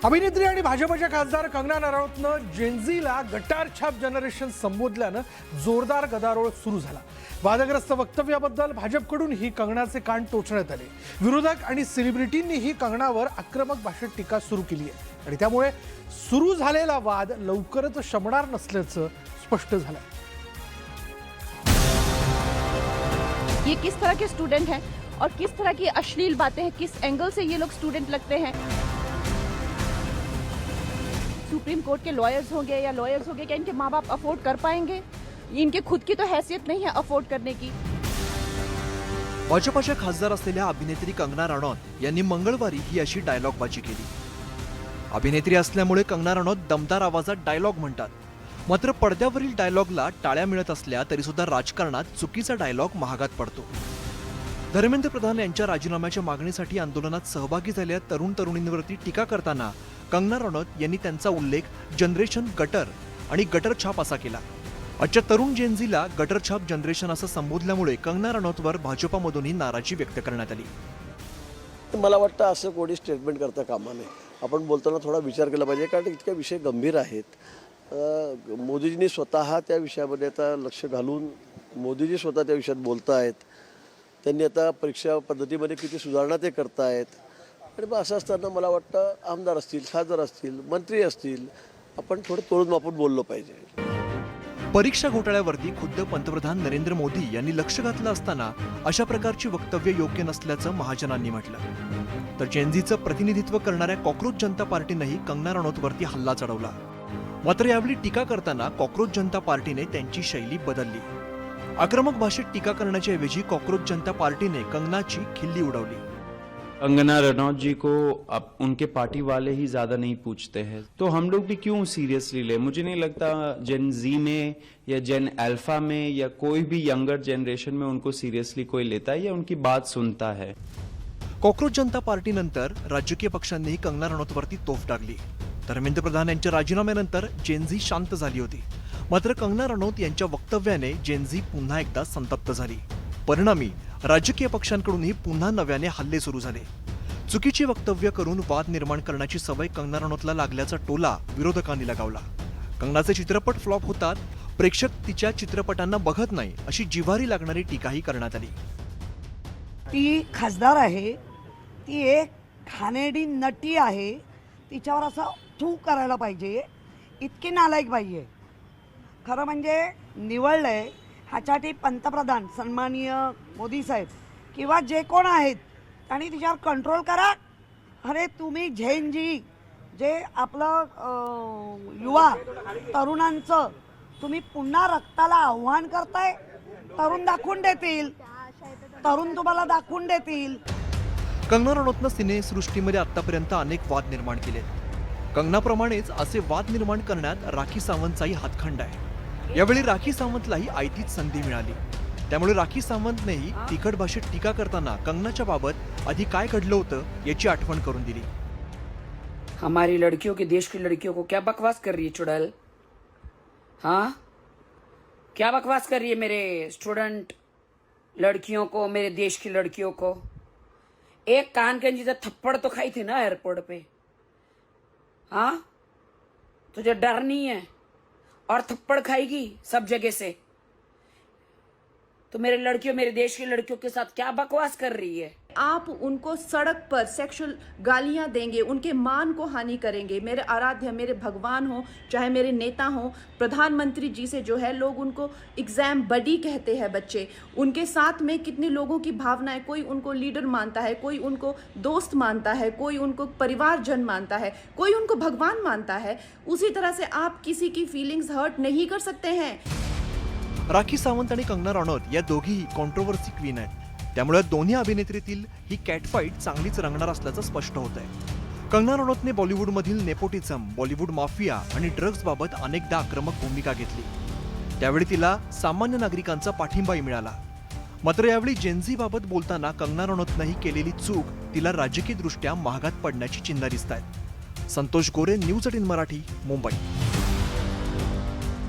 अभिनेत्री आणि भाजपच्या खासदार कंगना रनौतनं जेनझीला गटार छाप जनरेशन संबोधल्यानं जोरदार गदारोळ सुरू झाला। वादग्रस्त वक्तव्याबद्दल भाजपकडूनही कंगनाचे कान टोचण्यात आले। विरोधक आणि सेलिब्रिटींनीही कंगनावर आक्रमक भाषेत टीका सुरू केली आहे आणि त्यामुळे सुरू झालेला वाद लवकरच शमणार नसल्याचं स्पष्ट झालं। ये किस तरह के स्टूडेंट हैं और किस तरह की अश्लील बातें हैं, किस एंगल से ये लोग स्टूडेंट लगते हैं। सुप्रीम कोर्ट के लॉयर्स होंगे या लॉयर्स होंगे, क्या इनके माँ बाप अफोर्ड कर पाएंगे? इनके खुद की तो हैसियत नहीं है अफोर्ड करने की। भाजपच्या खासदार असलेल्या अभिनेत्री कंगना रनौत यांनी मंगळवारी ही अशी डायलॉगबाजी केली। अभिनेत्री असल्यामुळे कंगना रनौत दमदार आवाजात डायलॉग म्हणतात, मात्र पडद्यावरील डायलॉगला टाळ्या मिळत असल्या तरी सुद्धा राजकारणात चुकीचा डायलॉग महागात पडतो। धर्मेंद्र प्रधान यांच्या राजीनाम्याच्या मागणीसाठी आंदोलनात सहभागी झालेल्या तरुण तरुणींवरती टीका करताना कंगना रनौत यांनी त्यांचा उल्लेख जनरेशन गटर आणि गटर छाप असा केला। आजच्या तरुण जेनझीला गटर छाप जनरेशन असं संबोधल्यामुळे कंगना रनौतवर भाजपमधूनही नाराजी व्यक्त करण्यात आली। मला वाटतं असं कोणी स्टेटमेंट करता कामा नये। आपण बोलताना थोडा विचार केला पाहिजे, कारण इतके विषय गंभीर आहेत। मोदीजींनी स्वतः त्या विषयामध्ये आता लक्ष घालून मोदीजी स्वतः त्या विषयात बोलत आहेत। त्यांनी आता परीक्षा पद्धतीमध्ये किती सुधारणा ते करतायत आणि मग असं असताना मला वाटतं आमदार असतील, खासदार असतील, मंत्री असतील, आपण थोडं तोडून मापून बोललो पाहिजे। परीक्षा घोटाळ्यावरती खुद्द पंतप्रधान नरेंद्र मोदी यांनी लक्ष घातलं असताना अशा प्रकारची वक्तव्य योग्य नसल्याचं महाजनांनी म्हटलं। तर जेनझीचं प्रतिनिधित्व करणाऱ्या कॉक्रोच जनता पार्टीनेही कंगना रनौतवरती हल्ला चढवला। मात्र यावेळी टीका करताना कॉक्रोच जनता पार्टीने त्यांची शैली बदलली। आक्रमक भाषेत टीका करण्याच्या ऐवजी कॉक्रोच जनता पार्टीने कंगनाची खिल्ली उडवली। कंगना रनौत जी को अब उनके पार्टी वाले ही ज्यादा नहीं पूछते हैं, तो हम लोग भी क्यों सीरियसली ले। मुझे नहीं लगता जेन जी में या जेन अल्फा में या कोई भी यंगर जनरेशन में उनको सीरियसली कोई लेता है या उनकी बात सुनता है। कॉक्रोच जनता पार्टीनंतर राजकीय पक्षांनीही कंगना रनौतवरती तोफ टाकली। धर्मेंद्र प्रधान यांच्या राजीनाम्यानंतर जेनझी शांत झाली होती, मात्र कंगना रनौत यांच्या वक्तव्याने जेनझी पुन्हा एकदा संतप्त झाली। परिणामी राजकीय पक्षांकडूनही पुन्हा नव्याने हल्ले सुरू झाले। चुकीची वक्तव्य करून वाद निर्माण करण्याची सवय कंगना रनौतला लागल्याचा टोला विरोधकांनी लगावला। कंगनाचे चित्रपट फ्लॉप होतात, प्रेक्षक तिच्या चित्रपटांना बघत नाही अशी जिव्हारी लागणारी टीकाही करण्यात आली। ती खासदार आहे, ती एक खानेडी नटी आहे, तिच्यावर असं थू करायला पाहिजे, इतकी नालायक पाहिजे। खरं म्हणजे निवडलंय ह्याच्यासाठी पंतप्रधान सन्माननीय मोदी साहेब किंवा जे कोण आहेत त्यांनी तिच्यावर कंट्रोल करा। अरे तुम्ही झेनजी जे आपलं युवा तरुणांचं तुम्ही पुन्हा रक्ताला आव्हान करताय, तरुण दाखवून देतील, तरुण तुम्हाला दाखवून देतील। कंगना रनौतनं सिनेसृष्टीमध्ये आतापर्यंत अनेक वाद निर्माण केले। कंगनाप्रमाणेच असे वाद निर्माण करण्यात राखी सावंतचाही हातखंड आहे। यावेळी राखी सावंतलाही आयतीच संधी मिळाली, त्यामुळे राखी सावंतनेही तिखट भाषेत टीका करताना कंगनाच्या बाबत आधी काय घडलं होतं याची आठवण करून दिली। हमारी लड़कियों के देश की लड़कियों को क्या बकवास कर रही है चुड़ैल। हाँ, क्या बकवास कर रही है मेरे स्टूडेंट लड़कियों को, मेरे देश की लड़कियों को। एक कान के नीचे थप्पड़ तो खाई थी ना एयरपोर्ट पे। हाँ, तुझे डर नहीं है और थप्पड़ खाएगी सब जगह से। तो मेरे लड़कियों, मेरे देश की लड़कियों के साथ क्या बकवास कर रही है। आप उनको सड़क पर सेक्सुअल गालियां देंगे, उनके मान को हानि करेंगे। मेरे आराध्य, मेरे भगवान हो, चाहे मेरे नेता हो, प्रधानमंत्री जी से जो है लोग उनको एग्जाम बडी कहते हैं बच्चे। उनके साथ में कितने लोगों की भावनाएं, कोई उनको लीडर मानता है, कोई उनको दोस्त मानता है, कोई उनको परिवारजन मानता है, कोई उनको भगवान मानता है। उसी तरह से आप किसी की फीलिंग्स हर्ट नहीं कर सकते हैं। राखी सावंत आणि कंगना रनौत या दोघीही कॉन्ट्रोवर्सी क्वीन आहेत, त्यामुळे दोन्ही अभिनेत्रीतील ही कॅटफाईट चांगलीच रंगणार असल्याचं स्पष्ट होत आहे। कंगना रनौतने बॉलिवूडमधील नेपोटिझम, बॉलिवूड माफिया आणि ड्रग्ज बाबत अनेकदा आक्रमक भूमिका घेतली, त्यावेळी तिला सामान्य नागरिकांचा पाठिंबाही मिळाला। मात्र यावेळी जेनझी बाबत बोलताना कंगना रनौतनेही केलेली चूक तिला राजकीयदृष्ट्या महागात पडण्याची चिन्ह दिसत आहेत। संतोष गोरे, न्यूज 18 मराठी, मुंबई।